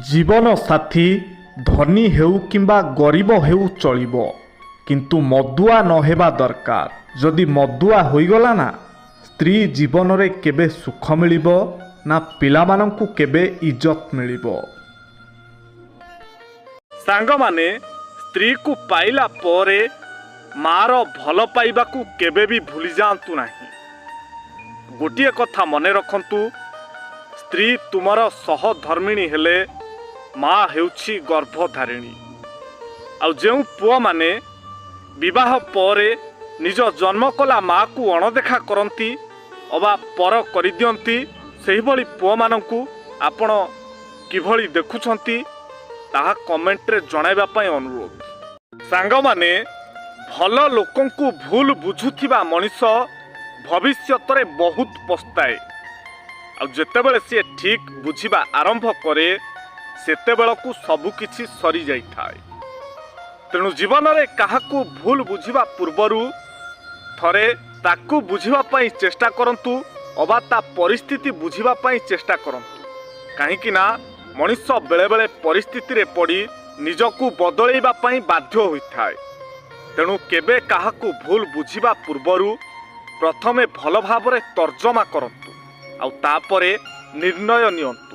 जीवन साथी धनी हेउ किंबा गरीब हेउ चलिबो किंतु मदुआ न हेबा दरकार। जदि मदुआ होइगला ना स्त्री जीवन रे केबे सुख मिलिबो ना पिलामानंकु केबे इज्जत मिलिबो। सांग माने स्त्री को पाइला परे मार भल पाइबाकू केबे भी भूली जातु नाही। गोटिए कथा मने रखंतु, स्त्री तुमर सहधर्मिणी हेले माँ हेउछि गर्भधारिणी। आउ जेउ पुआ माने विवाह परे निज जन्म कला माँ को अणदेखा करती अबा पर करिदियंती, सेहि भली पुआ मानंकु आपण किभली देखुछंती ताहा कमेंट रे जणाइबा पई अनुरोध। सांग माने भल लोकंकु भूल बुझुथिबा मनिष भविष्यत रे बहुत पस्ताए। आ जेतेबेले सी ठीक बुझिबा आरंभ करे सेतेबेलकु सबुकिछि सरी जाइथाए। तेणु जीवन रे काहाकू भूल बुझिबा पूर्वरु थरे ताकू बुझिबा पई चेष्टा करंतु अबा ता परिस्थिति बुझिबा पई चेष्टा करंतु। काहेकि ना मनुष्य बेले बेले परिस्थिति रे पड़ी निजकू बदलैबा पई बाध्य होइथाए। तेणु केबे काहाकू भूल बुझिबा पूर्वरु प्रथमे भल भाबरे तर्जमा करंतु आउ तापरे निर्णय नियंतु।